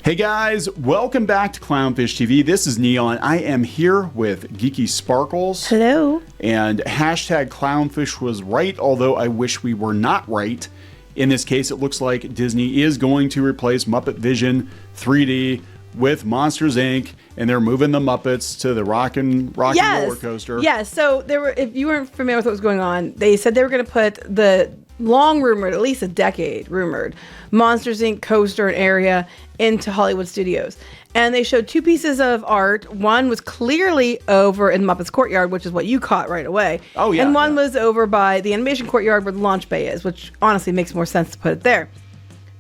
Hey guys, welcome back to Clownfish TV. This is Kneon. I am here with Geeky Sparkles. Hello. And hashtag Clownfish was right, although I wish we were not right. In this case, it looks like Disney is going to replace Muppet Vision 3D with Monsters, Inc., and they're moving the Muppets to the rock and roller coaster. Yes, so there were, if you weren't familiar with what was going on, they said they were going to put the long rumored, at least a decade rumored, Monsters, Inc. coaster and area into Hollywood Studios. And they showed two pieces of art. One was clearly over in Muppets Courtyard, which is what you caught right away. Oh, yeah. And one was over by the animation courtyard where the launch bay is, which honestly makes more sense to put it there.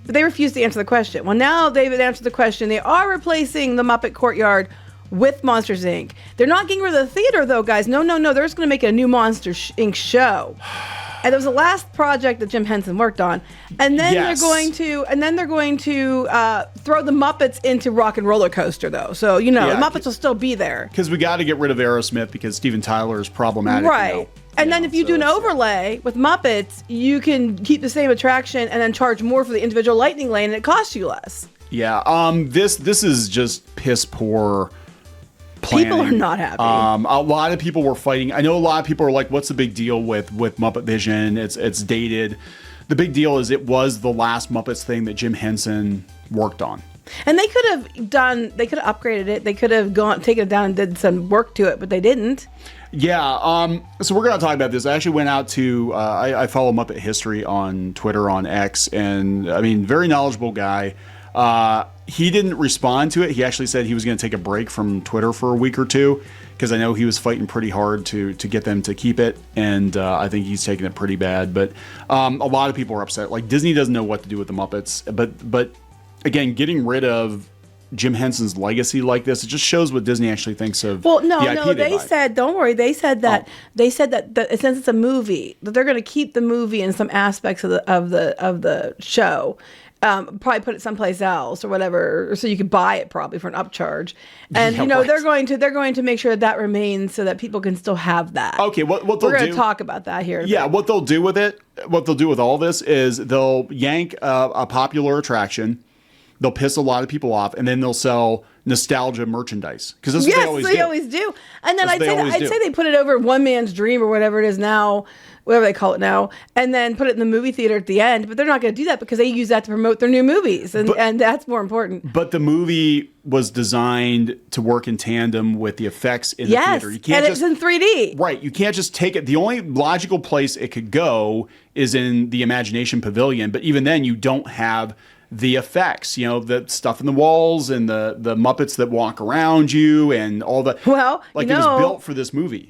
But they refused to answer the question. Well, now they've answered the question. They are replacing the Muppet Courtyard with Monsters, Inc. They're not getting rid of the theater, though, guys. No. They're just going to make a new Monsters, Inc. show. And it was the last project that Jim Henson worked on. And then they're going to throw the Muppets into Rock and Roller Coaster, though. So, the Muppets will still be there. Because we got to get rid of Aerosmith because Steven Tyler is problematic. Right. And then if you do an overlay with Muppets, you can keep the same attraction and then charge more for the individual lightning lane, and it costs you less. Yeah. This is just piss poor planning. People are not happy. A lot of people were fighting. I know a lot of people are like, what's the big deal with Muppet Vision? It's dated. The big deal is it was the last Muppets thing that Jim Henson worked on. And they could have upgraded it. They could have taken it down and did some work to it, but they didn't. Yeah. So we're going to talk about this. I actually went out to, I follow Muppet History on Twitter, on X, and I mean, very knowledgeable guy. He didn't respond to it. He actually said he was going to take a break from Twitter for a week or two because I know he was fighting pretty hard to get them to keep it, and I think he's taking it pretty bad. But a lot of people are upset. Like, Disney doesn't know what to do with the Muppets. But again, getting rid of Jim Henson's legacy like this, it just shows what Disney actually thinks of. Well, no, they said, don't worry. They said that since it's a movie, that they're going to keep the movie in some aspects of the show. Probably put it someplace else or whatever, so you could buy it probably for an upcharge. And right. they're going to make sure that remains so that people can still have that. Okay, what they'll do? We're going to talk about that here. Yeah, what they'll do with it, what they'll do with all this is they'll yank a popular attraction, they'll piss a lot of people off, and then they'll sell nostalgia merchandise because that's what they always do. And then I'd say they put it over One Man's Dream or whatever it is now, whatever they call it now, and then put it in the movie theater at the end. But they're not going to do that because they use that to promote their new movies, and that's more important. But the movie was designed to work in tandem with the effects in the theater. You can't it's in 3D. Right. You can't just take it. The only logical place it could go is in the Imagination Pavilion. But even then, you don't have the effects, the stuff in the walls and the Muppets that walk around you and all that. Well, it was built for this movie.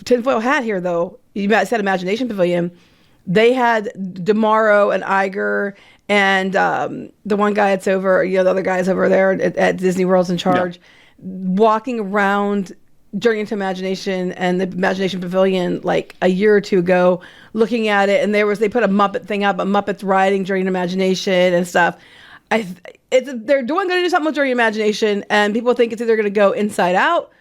Tinfoil hat here, though. You said Imagination Pavilion. They had DeMauro and Iger and the one guy that's over, the other guys over there at Disney World's in charge, walking around Journey into Imagination and the Imagination Pavilion like a year or two ago, looking at it, and they put a Muppet thing up, a Muppets riding Journey into Imagination and stuff. They're going to do something with Journey into Imagination, and people think it's either going to go Inside Out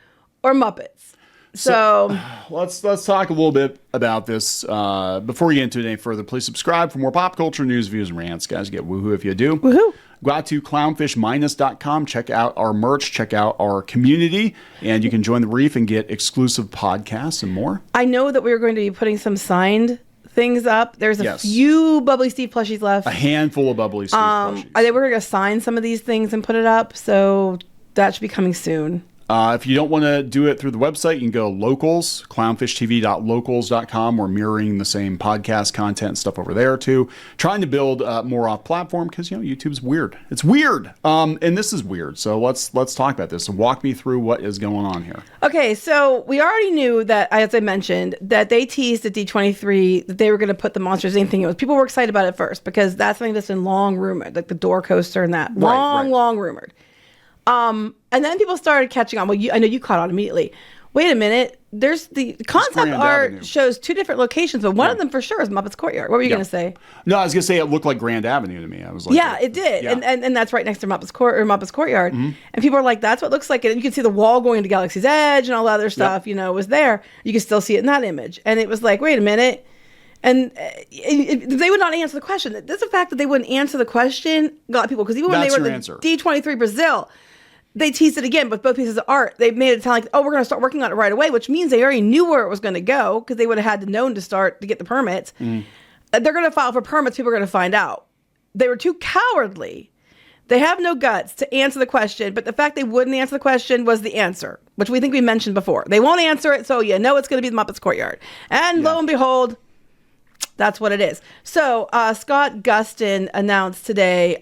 or Muppets. So let's talk a little bit about this. Before we get into it any further, please subscribe for more pop culture news, views, and rants. Guys, get woohoo if you do. Woohoo! Go out to clownfish-com, check out our merch, check out our community, and you can join the reef and get exclusive podcasts and more. I know that we are going to be putting some signed things up. There's a few Bubbly Steve plushies left. A handful of Bubbly Steve plushies. I think we're going to sign some of these things and put it up, so that should be coming soon. If you don't want to do it through the website, you can go locals, clownfishtv.locals.com. We're mirroring the same podcast content and stuff over there too. Trying to build more off platform because YouTube's weird. It's weird, and this is weird. So let's talk about this and walk me through what is going on here. Okay, so we already knew that, as I mentioned, that they teased at D23 that they were going to put the Monsters Inc. thing. People were excited about it first because that's something that's been long rumored, like the door coaster and that long rumored. And then people started catching on. Well, I know you caught on immediately. Wait a minute. There's the concept art shows two different locations, but one of them for sure is Muppets Courtyard. What were you going to say? No, I was going to say it looked like Grand Avenue to me. I was like, yeah, it did. Yeah. And that's right next to Muppets Courtyard. Mm-hmm. And people are like, that's what it looks like. And you can see the wall going into Galaxy's Edge and all that other stuff, was there. You can still see it in that image. And it was like, wait a minute. And they would not answer the question. This is the fact that they wouldn't answer the question got people, because even when That's they were your at answer. the D23 Brazil, they teased it again with both pieces of art. They made it sound like, oh, we're going to start working on it right away, which means they already knew where it was going to go, because they would have had to known to start to get the permits. They're going to file for permits. People are going to find out. They were too cowardly. They have no guts to answer the question, but the fact they wouldn't answer the question was the answer, which we think we mentioned before. They won't answer it, so you know it's going to be the Muppets Courtyard. And lo and behold, that's what it is. So Scott Gustin announced today,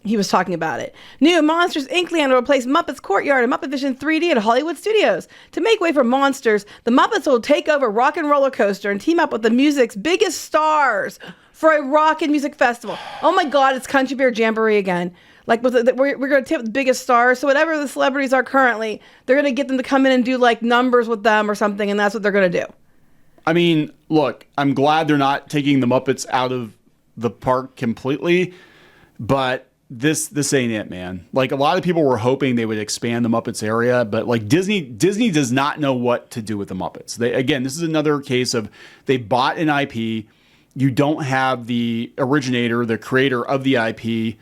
he was talking about it. New Monsters Inc. land will replace Muppets Courtyard and Muppet Vision 3D at Hollywood Studios. To make way for Monsters, the Muppets will take over Rock and Roller Coaster and team up with the music's biggest stars for a rock and music festival. Oh my God, it's Country Bear Jamboree again. Like we're going to tip the biggest stars. So whatever the celebrities are currently, they're going to get them to come in and do like numbers with them or something, and that's what they're going to do. I mean, look, I'm glad they're not taking the Muppets out of the park completely, but this ain't it, man. Like, a lot of people were hoping they would expand the Muppets area, but like Disney does not know what to do with the Muppets. This is another case of they bought an IP. You don't have the originator, the creator of the IP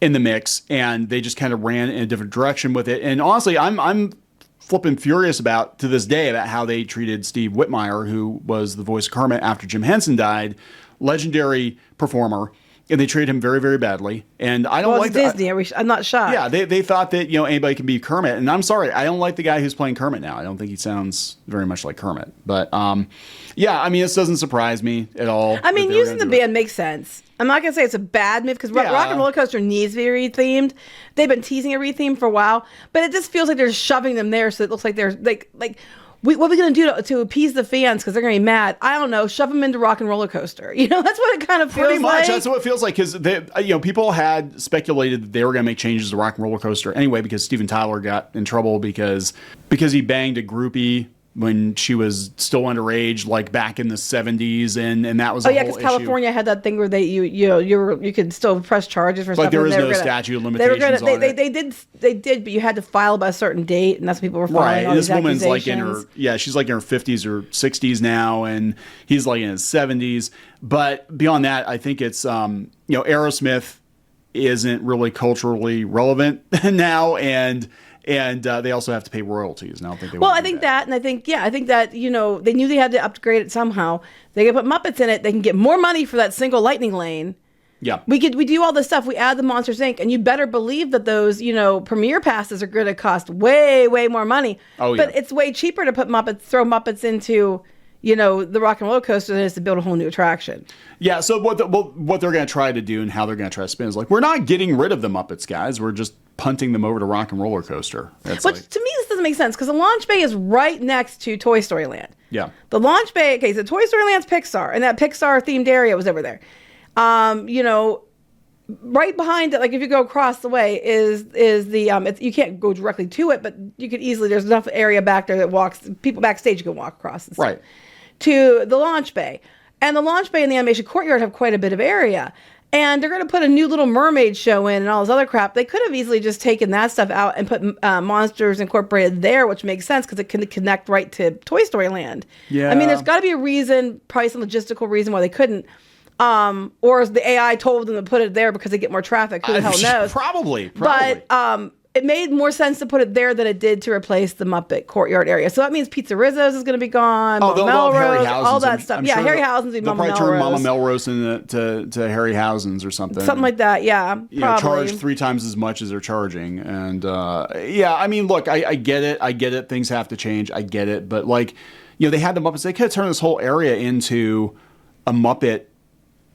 in the mix, and they just kind of ran in a different direction with it. And honestly, I'm flipping furious to this day about how they treated Steve Whitmire, who was the voice of Kermit after Jim Henson died, legendary performer, and they treated him very, very badly. And I don't like Disney. I'm not shocked. Yeah, they thought that anybody can be Kermit, and I'm sorry, I don't like the guy who's playing Kermit now. I don't think he sounds very much like Kermit. But yeah, I mean, this doesn't surprise me at all. I mean, using the band makes sense. I'm not gonna say it's a bad move, because Rock and Roller Coaster needs to be rethemed. They've been teasing a retheme for a while, but it just feels like they're shoving them there, so it looks like they're like. What are we going to do to appease the fans because they're going to be mad? I don't know. Shove them into Rock and Roller Coaster. That's what it kind of feels like. Pretty much. That's what it feels like, because people had speculated that they were going to make changes to Rock and Roller Coaster anyway, because Steven Tyler got in trouble because he banged a groupie when she was still underage, like back in the 70s, and that was a whole issue. Because California had that thing where you could still press charges for stuff. Like there was no statute of limitations on it. They did, but you had to file by a certain date, and that's what people were filing. Right, this woman's like she's like in her 50s or 60s now, and he's like in his 70s. But beyond that, I think it's Aerosmith isn't really culturally relevant now, and they also have to pay royalties. And I don't think they. Well, I think that, and I think that they knew they had to upgrade it somehow. They can put Muppets in it. They can get more money for that single lightning lane. Yeah, we do all this stuff. We add the Monsters Inc. and you better believe that those premiere passes are going to cost way more money. Oh yeah, but it's way cheaper to throw Muppets into the Rock and Roller Coaster than it is to build a whole new attraction. Yeah. So what they're going to try to do and how they're going to try to spin is like, we're not getting rid of the Muppets, guys. We're just punting them over to Rock and Roller Coaster. To me, this doesn't make sense, because the launch bay is right next to Toy Story Land. Yeah. The launch bay, okay, so Toy Story Land's Pixar, and that Pixar themed area was over there. Right behind it, like if you go across the way, is the you can't go directly to it, but you could easily. There's enough area back there that people backstage can walk across. And stuff, right. To the launch bay, and the launch bay and the animation courtyard have quite a bit of area. And they're going to put a new Little Mermaid show in and all this other crap. They could have easily just taken that stuff out and put Monsters Incorporated there, which makes sense because it can connect right to Toy Story Land. Yeah. I mean, there's got to be a reason, probably some logistical reason why they couldn't. Or the AI told them to put it there because they get more traffic. Who the hell knows? Probably. But it made more sense to put it there than it did to replace the Muppet Courtyard area. So that means Pizza Rizzo's is going to be gone. Mama Melrose, all that stuff. I'm sure Harryhausen's will be Mama Melrose. They'll probably turn Mama Melrose to Harryhausen's or something. Something like that, yeah. Charge 3 times as much as they're charging. And I mean, look, I get it. Things have to change. I get it. But they had the Muppets. They could have turned this whole area into a Muppet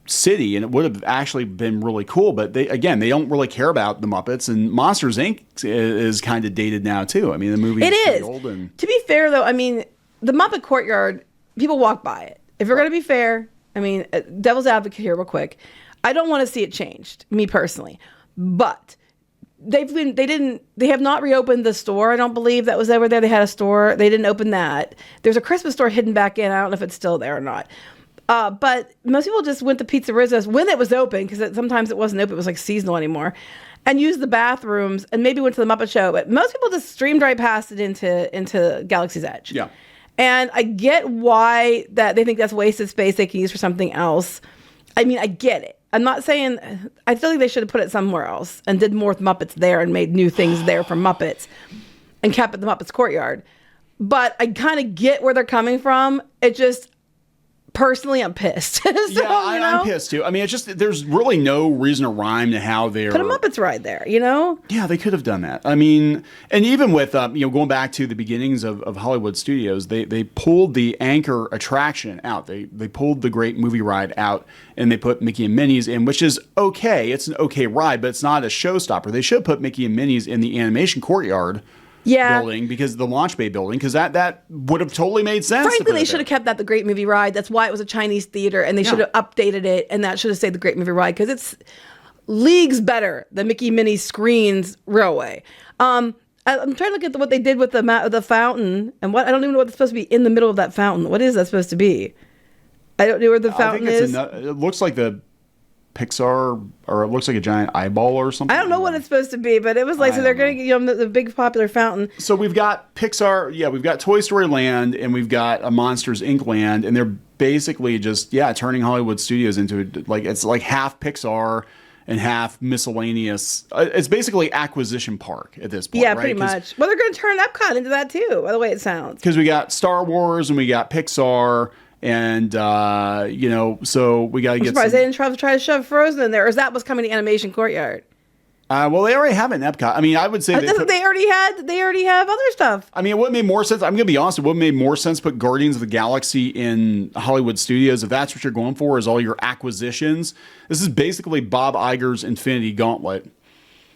city, and it would have actually been really cool. But they don't really care about the Muppets, and Monsters Inc. is kind of dated now too. I mean, the movie is old. And to be fair, though, I mean, the Muppet Courtyard, people walk by it. If you're going to be fair, I mean, devil's advocate here, real quick, I don't want to see it changed, me personally, but they have not reopened the store. I don't believe that was over there. They had a store. They didn't open that. There's a Christmas store hidden back in. I don't know if it's still there or not. But most people just went to Pizza Rizzo's when it was open, because sometimes it wasn't open. It was like seasonal anymore, and used the bathrooms and maybe went to the Muppet Show. But most people just streamed right past it into Galaxy's Edge. Yeah. And I get why that they think that's wasted space they can use for something else. I mean, I get it. I'm not saying, I feel like they should have put it somewhere else and did more with Muppets there and made new things there for Muppets and kept it the Muppets courtyard. But I kind of get where they're coming from. It just, personally, I'm pissed. So, I'm pissed too. I mean, it's just, there's really no reason or rhyme to how they're... Put a Muppets ride there, you know? Yeah, they could have done that. I mean, and even with, going back to the beginnings of Hollywood Studios, they pulled the anchor attraction out. They pulled the Great Movie Ride out, and they put Mickey and Minnie's in, which is okay. It's an okay ride, but it's not a showstopper. They should put Mickey and Minnie's in the animation courtyard building, because the Launch Bay building, because that would have totally made sense. Frankly, they should have kept that the Great Movie Ride. That's why it was a Chinese theater, and they should have updated it, and that should have stayed the Great Movie Ride, because it's leagues better than Mickey Minnie Screens Railway. I'm trying to look at what they did with the fountain, and I don't even know what's supposed to be in the middle of that fountain. What is that supposed to be? I don't know where the fountain is. It looks like the Pixar, or it looks like a giant eyeball or something. I don't know what it's supposed to be, but it was like, so they're going to the big popular fountain. So we've got Pixar, we've got Toy Story Land, and we've got a Monsters Inc. land, and they're basically just, turning Hollywood Studios into, it's like half Pixar and half miscellaneous. It's basically Acquisition Park at this point, Yeah, right? pretty much. Well, they're going to turn Epcot into that too, by the way it sounds. Because we got Star Wars and we got Pixar. And, so we got to get surprised they didn't try to shove Frozen in there, or is that what's coming to Animation Courtyard? Well, they already have it in Epcot. I mean, I would say they already have other stuff. I mean, it would have made more sense. I'm going to be honest. It would have made more sense to put Guardians of the Galaxy in Hollywood Studios if that's what you're going for, is all your acquisitions. This is basically Bob Iger's Infinity Gauntlet.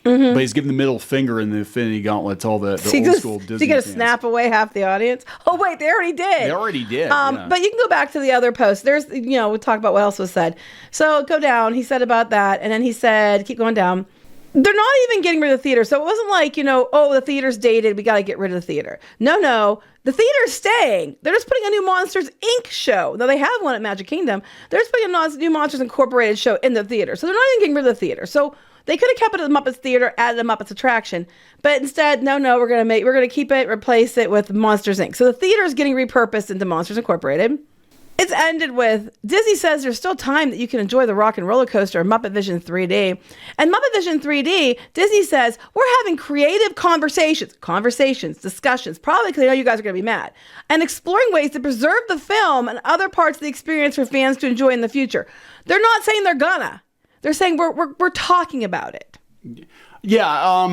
Mm-hmm. But he's giving the middle finger in the Infinity Gauntlet to all the old school Disney fans. He's going to snap away half the audience? Oh, wait, they already did. But you can go back to the other post. There's, we'll talk about what else was said. So go down. He said about that. And then he said, keep going down. They're not even getting rid of the theater. So it wasn't like, the theater's dated, we got to get rid of the theater. No. The theater's staying. They're just putting a new Monsters, Inc. show. Now, they have one at Magic Kingdom. They're just putting a new Monsters Incorporated show in the theater. So they're not even getting rid of the theater. So they could have kept it at the Muppets Theater, added a Muppets attraction, but instead, no, we're gonna keep it, replace it with Monsters Inc. So the theater is getting repurposed into Monsters Incorporated. It's ended with, Disney says there's still time that you can enjoy the rock and roller coaster of Muppet Vision 3D. And Muppet Vision 3D, Disney says, we're having creative conversations, discussions, probably because they know you guys are going to be mad, and exploring ways to preserve the film and other parts of the experience for fans to enjoy in the future. They're not saying they're gonna. They're saying we're talking about it. Yeah.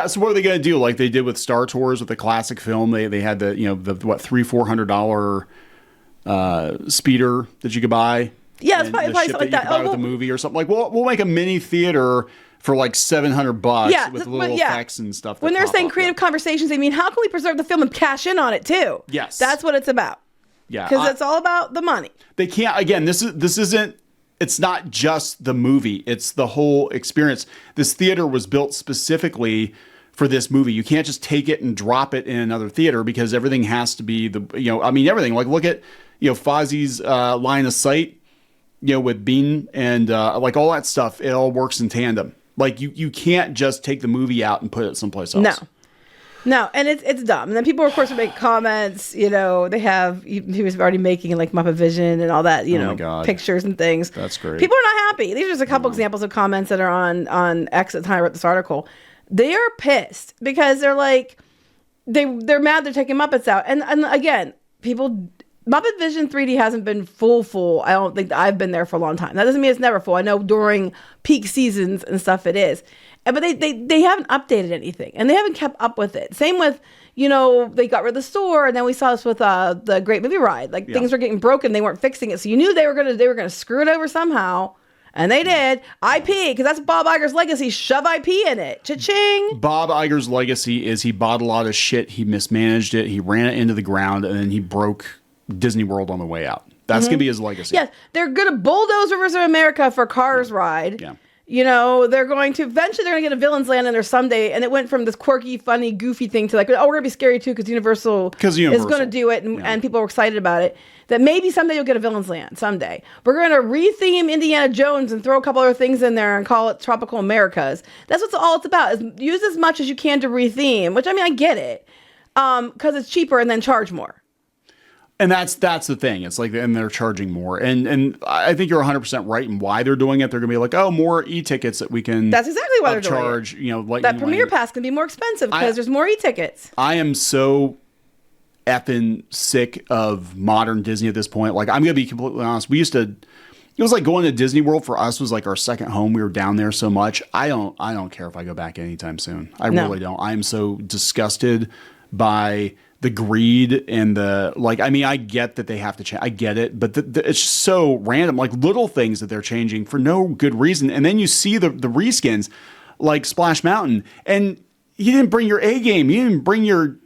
So what are they going to do? Like they did with Star Tours with the classic film. They had the $300-$400 speeder that you could buy. Yeah, it's probably something like that. With the movie or something. Like we'll make a mini theater for like $700 with little effects and stuff. When they're saying creative conversations, they mean how can we preserve the film and cash in on it too? Yes, that's what it's about. Yeah, because it's all about the money. They can't. Again, this isn't. It's not just the movie. It's the whole experience. This theater was built specifically for this movie. You can't just take it and drop it in another theater because everything has to be everything. Like look at, Fozzie's line of sight, with Bean and like all that stuff. It all works in tandem. Like you can't just take the movie out and put it someplace else. No, and it's dumb. And then people, of course, would make comments. They have he was already making like Muppet Vision and all that. Pictures and things. That's great. People are not happy. These are just a couple examples of comments that are on X at the time I wrote this article. They are pissed because they're like they're mad they're taking Muppets out. And again, Muppet Vision 3D hasn't been full. I don't think I've been there for a long time. That doesn't mean it's never full. I know during peak seasons and stuff it is. But they haven't updated anything, and they haven't kept up with it. Same with, they got rid of the store, and then we saw this with the Great Movie Ride. Like things were getting broken, they weren't fixing it, so you knew they were gonna screw it over somehow, and they did. IP, because that's Bob Iger's legacy. Shove IP in it. Cha-ching. Bob Iger's legacy is he bought a lot of shit, he mismanaged it, he ran it into the ground, and then he broke Disney World on the way out. That's gonna be his legacy. Yes, they're gonna bulldoze Rivers of America for Cars Ride. Yeah. They're going to get a Villain's Land in there someday, and it went from this quirky, funny, goofy thing to like, we're gonna be scary too because Universal is going to do it, and people are excited about it. That maybe someday you'll get a Villain's Land. Someday we're going to retheme Indiana Jones and throw a couple other things in there and call it Tropical Americas. That's all it's about. Is use as much as you can to retheme. Which I get it, because it's cheaper and then charge more. And that's the thing. It's like, and they're charging more. And I think you're 100% right in why they're doing it. They're going to be like, oh, more e-tickets that we can. That's exactly why they're doing charge. it. You know, like that Premier Pass can be more expensive because there's more e-tickets. I am so effing sick of modern Disney at this point. Like, I'm going to be completely honest. It was like going to Disney World for us was like our second home. We were down there so much. I don't care if I go back anytime soon. I really don't. I am so disgusted by the greed and I get that they have to change. I get it, but it's just so random, like little things that they're changing for no good reason. And then you see the reskins like Splash Mountain, and you didn't bring your A game. You didn't bring your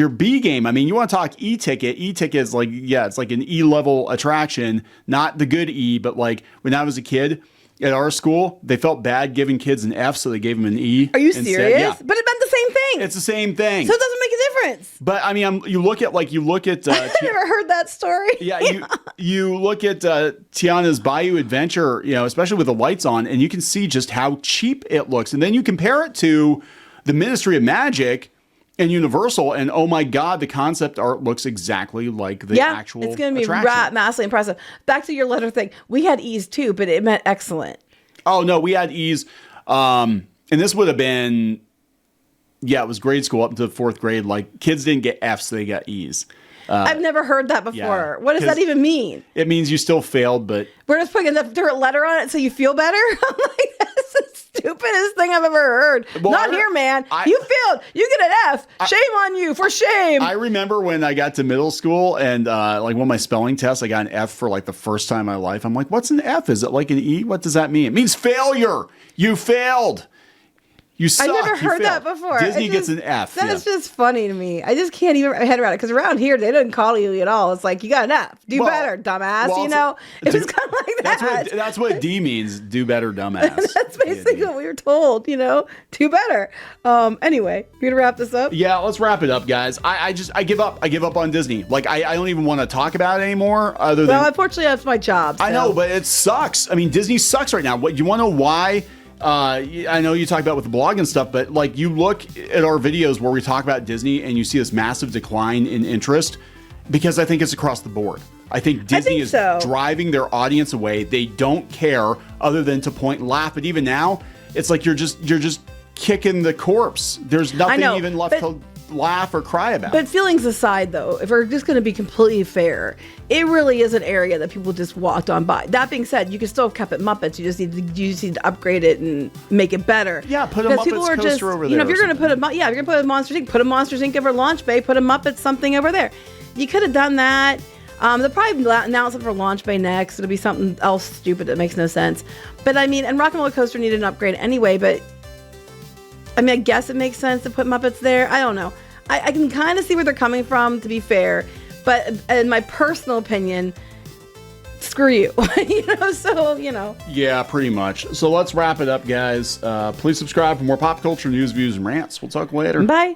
B game. I mean, you want to talk e-ticket. E-ticket is like, yeah, it's like an E-level attraction, not the good E, but like when I was a kid at our school, they felt bad giving kids an F, so they gave them an E. Are you serious? Yeah. But it meant the same thing. It's the same thing. So it doesn't make a difference. But I mean, you look at. I never heard that story. Yeah, you look at Tiana's Bayou Adventure, you know, especially with the lights on, and you can see just how cheap it looks. And then you compare it to the Ministry of Magic and Universal, and oh my God, the concept art looks exactly like the actual it's going to be attraction. massively impressive. Back to your letter thing. We had E's too, but it meant excellent. Oh, no, we had E's. And this would have been, it was grade school up to fourth grade. Like, kids didn't get F's, they got E's. I've never heard that before. Yeah, what does that even mean? It means you still failed, but... We're just putting a different letter on it so you feel better? I'm like, that's the stupidest thing I've ever heard. Well, Not here, man. You failed. You get an F. Shame on you, for shame. I remember when I got to middle school and like one of my spelling tests, I got an F for like the first time in my life. I'm like, what's an F? Is it like an E? What does that mean? It means failure. You failed. You suck. I never heard that before. Disney gets an F. That's just funny to me. I just can't even wrap my head around it because around here they didn't call you at all. It's like, you got an F. Do better, dumbass. Well, you know, it was kind of like that. That's what D means. Do better, dumbass. That's basically what we were told. You know, do better. Anyway, you gonna wrap this up? Yeah, let's wrap it up, guys. I give up. I give up on Disney. Like I don't even want to talk about it anymore. Other than, unfortunately, that's my job. So. I know, but it sucks. I mean, Disney sucks right now. What you want to know why? I know you talk about with the blog and stuff, but like you look at our videos where we talk about Disney and you see this massive decline in interest because I think it's across the board. I think Disney is driving their audience away. They don't care other than to point and laugh. But even now, it's like you're just kicking the corpse. There's nothing even left to laugh or cry about. But feelings aside, though, if we're just going to be completely fair, it really is an area that people just walked on by. That being said, you can still have kept it Muppets. You just need to upgrade it and make it better. Yeah, put a Muppets coaster over there. You know, if you're going to put if you're going to put a Monsters Inc., put a Monsters Inc. over Launch Bay, put a Muppets something over there. You could have done that. They'll probably announce it for Launch Bay next. It'll be something else stupid that makes no sense. But I mean, and Rock and Roller Coaster needed an upgrade anyway. But I mean, I guess it makes sense to put Muppets there. I don't know. I can kind of see where they're coming from, to be fair. But in my personal opinion, screw you. Yeah, pretty much. So let's wrap it up, guys. Please subscribe for more pop culture news, views, and rants. We'll talk later. Bye.